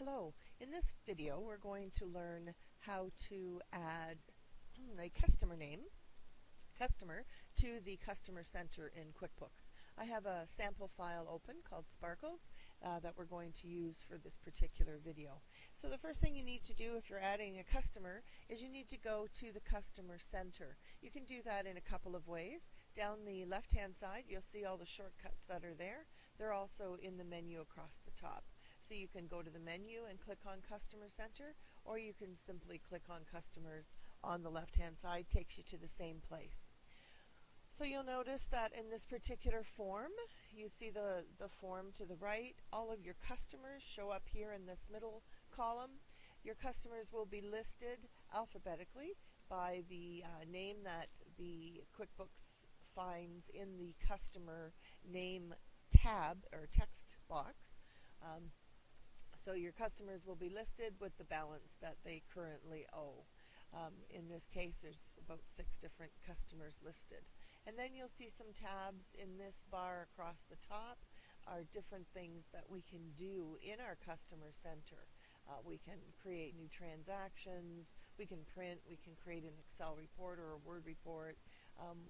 Hello, in this video we're going to learn how to add a customer to the customer center in QuickBooks. I have a sample file open called Sparkles that we're going to use for this particular video. So the first thing you need to do if you're adding a customer is you need to go to the customer center. You can do that in a couple of ways. Down the left hand side you'll see all the shortcuts that are there. They're also in the menu across the top. So you can go to the menu and click on Customer Center, or you can simply click on Customers on the left-hand side. Takes you to the same place. So you'll notice that in this particular form, you see the form to the right. All of your customers show up here in this middle column. Your customers will be listed alphabetically by the name that the QuickBooks finds in the customer name tab or text box. So your customers will be listed with the balance that they currently owe. In this case, there's about 6 different customers listed. And then you'll see some tabs in this bar across the top are different things that we can do in our customer center. We can create new transactions, we can print, we can create an Excel report or a Word report,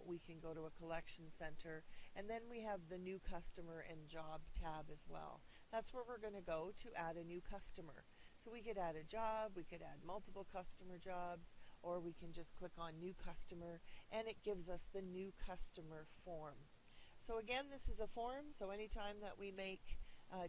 we can go to a collection center, and then we have the new customer and job tab as well. That's where we're going to go to add a new customer. So we could add a job, we could add multiple customer jobs, or we can just click on new customer and it gives us the new customer form. So again, this is a form, so anytime that we make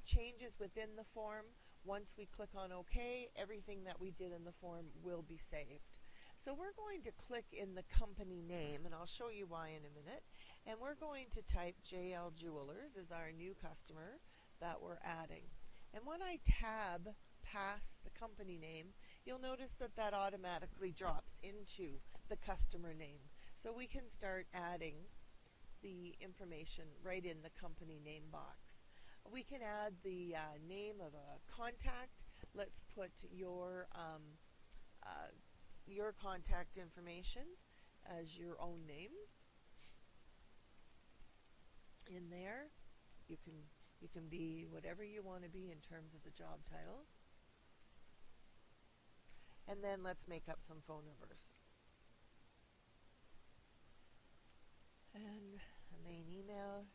changes within the form, once we click on OK, everything that we did in the form will be saved. So we're going to click in the company name, and I'll show you why in a minute, and we're going to type JL Jewelers as our new customer that we're adding. And when I tab past the company name, you'll notice that that automatically drops into the customer name. So we can start adding the information right in the company name box. We can add the name of a contact. Let's put your contact information as your own name in there. You can be whatever you want to be in terms of the job title. And then let's make up some phone numbers. And a main email.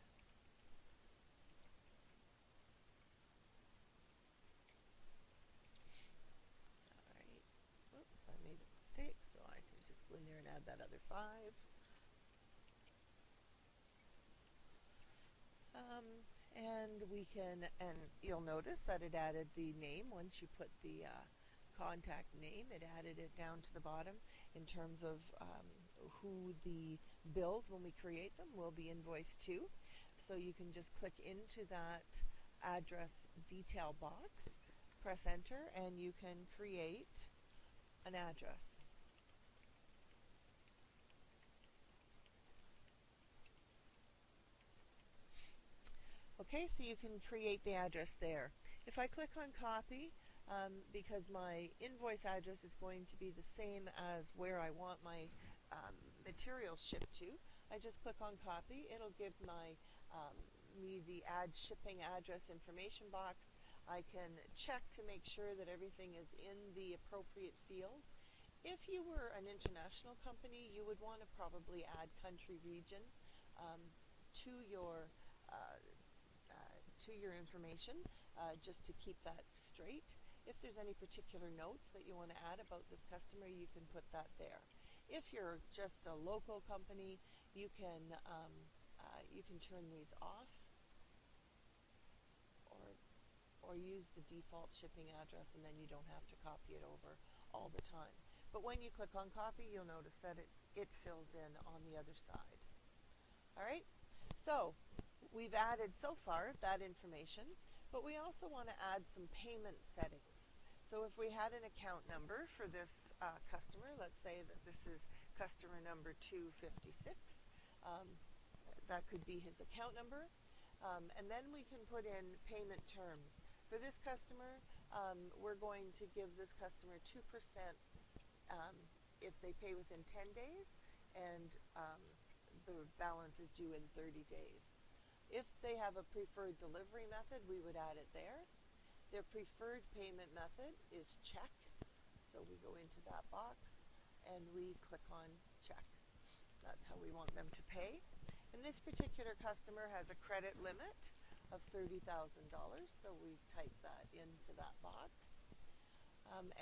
Alright. Oops, I made a mistake, so I can just go in there and add that other 5. And we can, and you'll notice that it added the name. Once you put the contact name, it added it down to the bottom in terms of who the bills, when we create them, will be invoiced to. So you can just click into that address detail box, press enter, and you can create an address. Okay, so you can create the address there. If I click on copy, because my invoice address is going to be the same as where I want my materials shipped to, I just click on copy. It'll give me the add shipping address information box. I can check to make sure that everything is in the appropriate field. If you were an international company, you would want to probably add country region to your information, just to keep that straight. If there's any particular notes that you want to add about this customer, you can put that there. If you're just a local company, you can turn these off, or use the default shipping address, and then you don't have to copy it over all the time. But when you click on copy, you'll notice that it fills in on the other side. All right, so we've added so far that information, but we also want to add some payment settings. So if we had an account number for this customer, let's say that this is customer number 256, that could be his account number, and then we can put in payment terms. For this customer, we're going to give this customer 2% if they pay within 10 days, and the balance is due in 30 days. If they have a preferred delivery method, we would add it there. Their preferred payment method is check. So we go into that box and we click on check. That's how we want them to pay. And this particular customer has a credit limit of $30,000, so we type that into that box.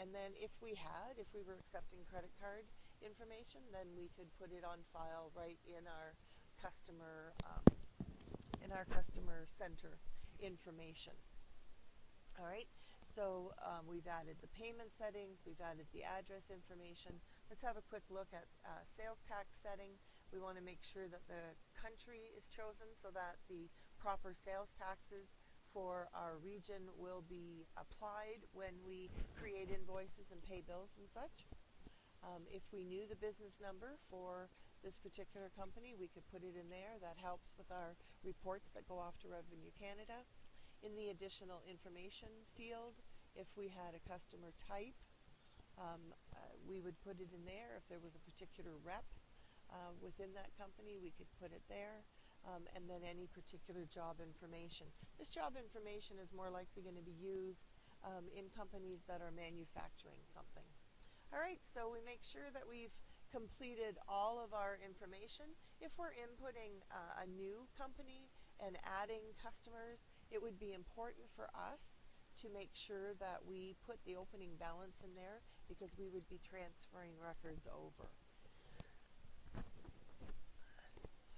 And then if we were accepting credit card information, then we could put it on file right in our customer center information. All right, so we've added the payment settings, we've added the address information. Let's have a quick look at sales tax setting. We want to make sure that the country is chosen so that the proper sales taxes for our region will be applied when we create invoices and pay bills and such. If we knew the business number for this particular company, we could put it in there. That helps with our reports that go off to Revenue Canada. In the additional information field, if we had a customer type, we would put it in there. If there was a particular rep within that company, we could put it there. And then any particular job information. This job information is more likely going to be used in companies that are manufacturing something. All right, so we make sure that we've completed all of our information. If we're inputting a new company and adding customers, it would be important for us to make sure that we put the opening balance in there because we would be transferring records over.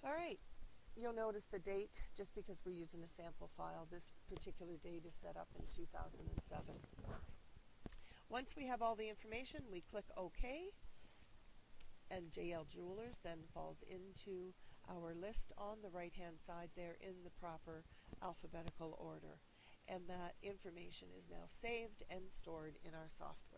All right. You'll notice the date, just because we're using a sample file, this particular date is set up in 2007. Once we have all the information, we click OK, and JL Jewelers then falls into our list on the right-hand side there in the proper alphabetical order. And that information is now saved and stored in our software.